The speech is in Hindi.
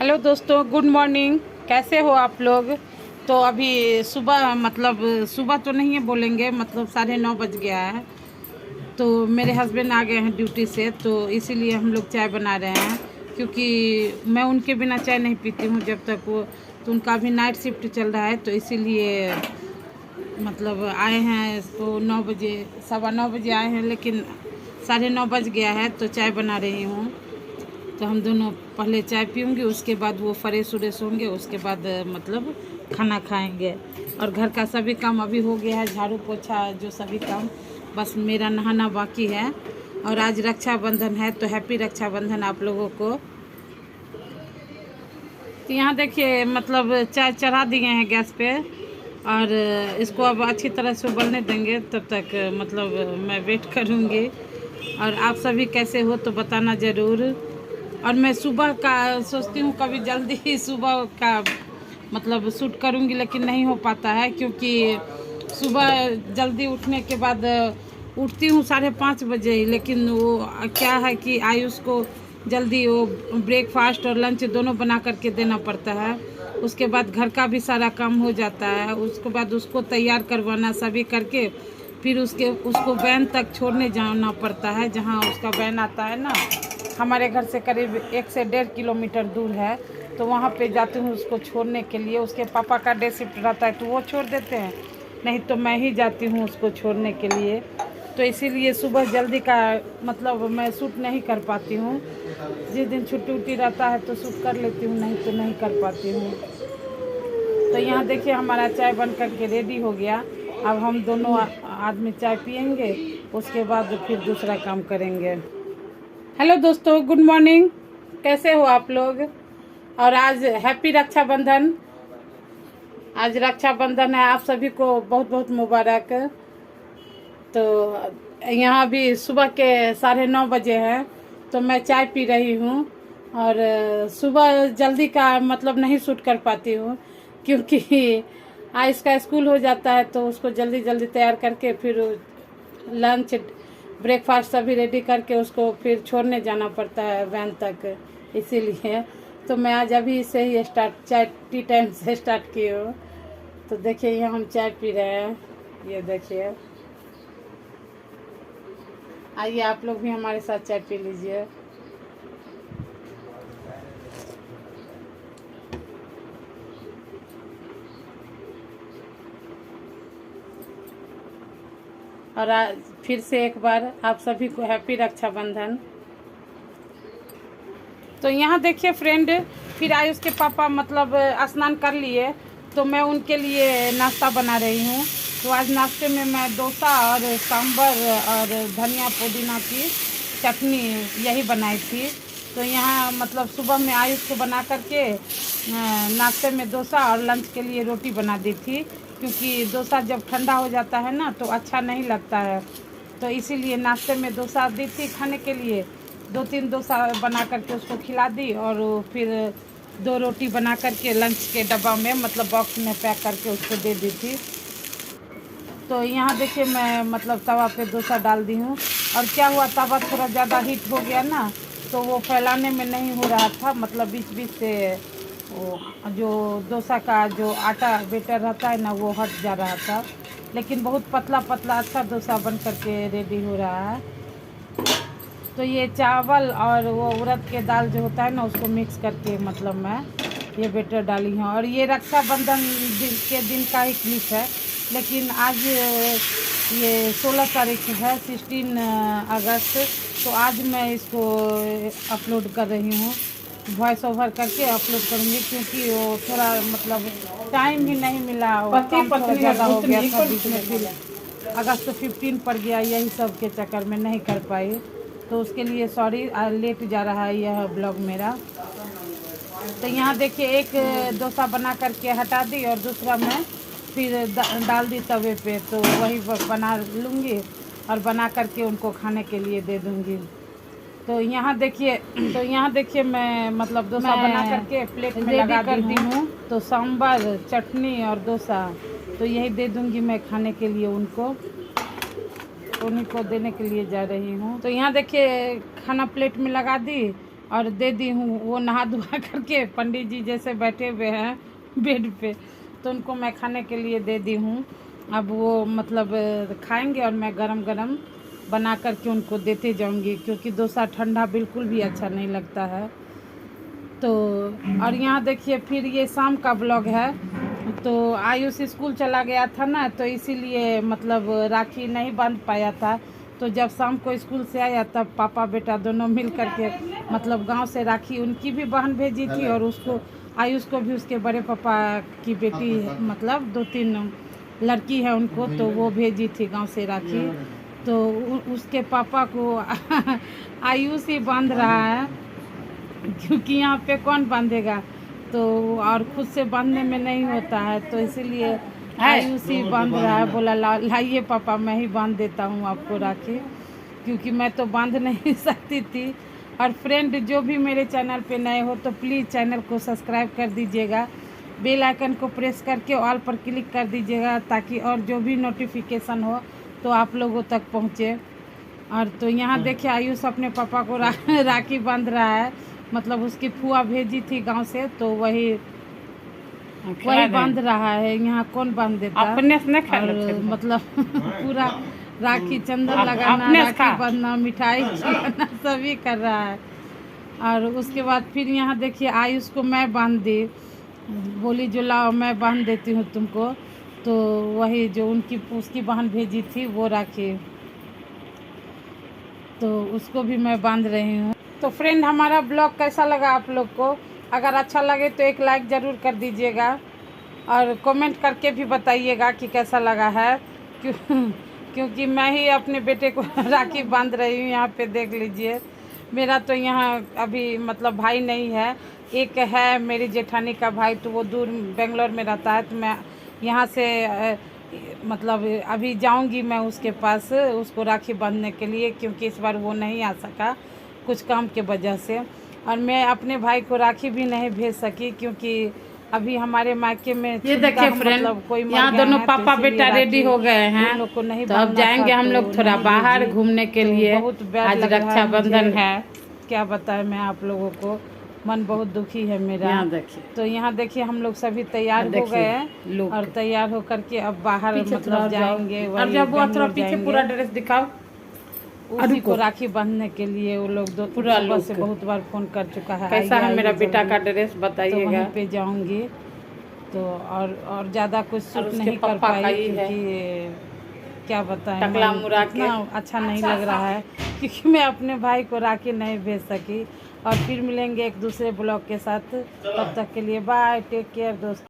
हेलो दोस्तों, गुड मॉर्निंग। कैसे हो आप लोग? तो अभी सुबह सुबह तो नहीं है बोलेंगे, मतलब 9:30 बज गया है। तो मेरे हस्बैंड आ गए हैं ड्यूटी से, तो इसीलिए हम लोग चाय बना रहे हैं। क्योंकि मैं उनके बिना चाय नहीं पीती हूँ जब तक वो, तो उनका अभी नाइट शिफ्ट चल रहा है, तो इसीलिए आए हैं। तो 9 बजे, 9:15 बजे आए हैं, लेकिन 9:30 बज गया है, तो चाय बना रही हूँ। तो हम दोनों पहले चाय पीऊँगी, उसके बाद वो फ्रेश उरेश होंगे, उसके बाद खाना खाएंगे। और घर का सभी काम अभी हो गया है, झाड़ू पोछा जो सभी काम, बस मेरा नहाना बाकी है। और आज रक्षाबंधन है, तो हैप्पी रक्षाबंधन आप लोगों को। तो यहाँ देखिए चाय चढ़ा दिए हैं गैस पे, और इसको अब अच्छी तरह से उबलने देंगे। तब तक मैं वेट करूँगी। और आप सभी कैसे हो तो बताना ज़रूर। और मैं सुबह का सोचती हूँ कभी जल्दी ही सुबह का शूट करूँगी, लेकिन नहीं हो पाता है। क्योंकि सुबह जल्दी उठने के बाद उठती हूँ 5:30 बजे ही, लेकिन वो क्या है कि आयुष को जल्दी वो ब्रेकफास्ट और लंच दोनों बना करके देना पड़ता है। उसके बाद घर का भी सारा काम हो जाता है, उसके बाद उसको तैयार करवाना सभी करके, फिर उसको वैन तक छोड़ने जाना पड़ता है। जहाँ उसका वैन आता है ना, हमारे घर से करीब 1 से 1.5 किलोमीटर दूर है, तो वहाँ पे जाती हूँ उसको छोड़ने के लिए। उसके पापा का डे शिफ्ट रहता है, तो वो छोड़ देते हैं, नहीं तो मैं ही जाती हूँ उसको छोड़ने के लिए। तो इसीलिए सुबह जल्दी का मैं शूट नहीं कर पाती हूँ। जिस दिन छुट्टी उट्टी रहता है तो शूट कर लेती हूँ, नहीं तो नहीं कर पाती हूँ। तो यहाँ देखिए हमारा चाय बन करके रेडी हो गया। अब हम दोनों आदमी चाय पियेंगे, उसके बाद फिर दूसरा काम करेंगे। हेलो दोस्तों, गुड मॉर्निंग। कैसे हो आप लोग? और आज हैप्पी रक्षाबंधन। आज रक्षाबंधन है, आप सभी को बहुत बहुत मुबारक। तो यहाँ भी सुबह के 9:30 बजे हैं, तो मैं चाय पी रही हूँ। और सुबह जल्दी का नहीं शूट कर पाती हूँ, क्योंकि आयुष का स्कूल हो जाता है, तो उसको जल्दी जल्दी तैयार करके फिर लंच ब्रेकफास्ट सभी रेडी करके उसको फिर छोड़ने जाना पड़ता है वैन तक। इसीलिए तो मैं आज अभी से ही चाय टी टाइम से स्टार्ट की हूँ। तो देखिए यहाँ हम चाय पी रहे हैं, ये देखिए। आइए आप लोग भी हमारे साथ चाय पी लीजिए। और आज फिर से एक बार आप सभी को हैप्पी रक्षाबंधन। तो यहाँ देखिए फ्रेंड, फिर आयुष के पापा स्नान कर लिए, तो मैं उनके लिए नाश्ता बना रही हूँ। तो आज नाश्ते में मैं डोसा और सांभर और धनिया पुदीना की चटनी यही बनाई थी। तो यहाँ सुबह में आयुष को बना करके नाश्ते में डोसा और लंच के लिए रोटी बना दी थी। क्योंकि डोसा जब ठंडा हो जाता है ना, तो अच्छा नहीं लगता है, तो इसीलिए नाश्ते में डोसा दी थी खाने के लिए। 2-3 डोसा बना करके उसको खिला दी, और फिर 2 रोटी बना करके लंच के डब्बा में बॉक्स में पैक करके उसको दे दी थी। तो यहाँ देखिए मैं तवा पे डोसा डाल दी हूँ। और क्या हुआ, तवा थोड़ा ज़्यादा हीट हो गया ना, तो वो फैलाने में नहीं हो रहा था। बीच बीच से वो जो डोसा का जो आटा बेटर रहता है ना, वो हट जा रहा था। लेकिन बहुत पतला पतला अच्छा डोसा बन करके रेडी हो रहा है। तो ये चावल और वो उड़द के दाल जो होता है ना, उसको मिक्स करके मैं ये बेटर डाली हूँ। और ये रक्षाबंधन के दिन का ही क्लिप है, लेकिन आज ये 16 तारीख है, 16 अगस्त। तो आज मैं इसको अपलोड कर रही हूँ, वॉइस ओवर करके अपलोड करूँगी। क्योंकि वो थोड़ा टाइम ही नहीं मिला, काम थोड़ा ज़्यादा हो गया था बीच में, फिर अगस्त 15 पड़ गया, यही सब के चक्कर में नहीं कर पाई। तो उसके लिए सॉरी, लेट जा रहा है यह ब्लॉग मेरा। तो यहाँ देखिए एक डोसा बना करके हटा दी, और दूसरा मैं फिर डाल दी तवे पे, तो वही बना लूँगी और बना करके उनको खाने के लिए दे दूँगी। तो यहाँ देखिए मैं डोसा बना करके प्लेट में लगा दी हूँ। तो सांभर, चटनी और डोसा, तो यही दे दूँगी मैं खाने के लिए उनको, उन्हीं को देने के लिए जा रही हूँ। तो यहाँ देखिए खाना प्लेट में लगा दी, और दे दी हूँ। वो नहा धुआ करके पंडित जी जैसे बैठे हुए हैं बेड पे, तो उनको मैं खाने के लिए दे दी हूँ। अब वो मतलब खाएंगे और मैं गरम गरम बना करके उनको देते जाऊंगी, क्योंकि डोसा ठंडा बिल्कुल भी अच्छा नहीं लगता है। तो और यहाँ देखिए फिर ये शाम का ब्लॉग है। तो आयुष स्कूल चला गया था ना, तो इसीलिए मतलब राखी नहीं बांध पाया था। तो जब शाम को स्कूल से आया तब पापा बेटा दोनों मिल करके मतलब गांव से राखी उनकी भी बहन भेजी थी, और उसको आयुष को भी उसके बड़े पापा की बेटी मतलब 2-3 लड़की है उनको, तो वो भेजी थी गांव से राखी। तो उसके पापा को आयुष ही बांध रहा है, क्योंकि यहाँ पे कौन बांधेगा, तो और खुद से बांधने में नहीं होता है, तो इसीलिए आयुष ही बांध रहा है। बोला लाइए पापा मैं ही बांध देता हूँ आपको राखी, क्योंकि मैं तो बांध नहीं सकती थी। और फ्रेंड जो भी मेरे चैनल पे नए हो तो प्लीज़ चैनल को सब्सक्राइब कर दीजिएगा, बेल आइकन को प्रेस करके ऑल पर क्लिक कर दीजिएगा, ताकि और जो भी नोटिफिकेशन हो तो आप लोगों तक पहुँचे। और तो यहाँ देखिए आयुष अपने पापा को राखी बांध रहा है, मतलब उसकी फुआ भेजी थी गांव से, तो वही बांध रहा है। यहाँ कौन बांध देता अपने से नहीं खा और मतलब पूरा राखी चंदन लगाना, राखी बांधना, मिठाई खिलाना सभी कर रहा है। और उसके बाद फिर यहाँ देखिए आयुष को मैं बांध दी, बोली जो लाओ मैं बांध देती हूँ तुमको। तो वही जो उसकी बहन भेजी थी वो राखी, तो उसको भी मैं बांध रही हूँ। तो फ्रेंड हमारा ब्लॉग कैसा लगा आप लोग को? अगर अच्छा लगे तो एक लाइक ज़रूर कर दीजिएगा, और कमेंट करके भी बताइएगा कि कैसा लगा है। क्योंकि मैं ही अपने बेटे को राखी बांध रही हूँ। यहाँ पे देख लीजिए, मेरा तो यहाँ अभी मतलब भाई नहीं है, एक है मेरी जेठानी का भाई, तो वो दूर बेंगलोर में रहता है। तो मैं यहाँ से मतलब अभी जाऊंगी मैं उसके पास उसको राखी बांधने के लिए, क्योंकि इस बार वो नहीं आ सका कुछ काम के वजह से। और मैं अपने भाई को राखी भी नहीं भेज सकी, क्योंकि अभी हमारे मायके में ये देखिए फ्रेंड, मतलब कोई यहाँ दोनों पापा बेटा रेडी हो गए हैं, लोग को नहीं, तो अब जाएंगे हम लोग थोड़ा बाहर घूमने के लिए। बहुत आज रक्षाबंधन है, क्या बताएं मैं आप लोगों को, मन बहुत दुखी है मेरा। यहाँ देखिए, तो यहाँ देखिए हम लोग सभी तैयार हो गए हैं, और तैयार होकर के अब बाहर मतलब जाएंगे। और जब वो थोड़ा पीछे पूरा ड्रेस दिखाओ, उसी को राखी बांधने के लिए वो लोग पूरा लोग से बहुत बार फोन कर चुका है। कैसा है मेरा बेटा का ड्रेस बताइएगा। तो वहीं पे जाऊंगी, तो और ज़्यादा कुछ सूट नहीं कर पाई, क्योंकि क्या बताएं इतना अच्छा नहीं लग रहा है, क्योंकि मैं अपने भाई को राखी नहीं भेज सकी। और फिर मिलेंगे एक दूसरे ब्लॉग के साथ, तब तक के लिए बाय, टेक केयर दोस्तों।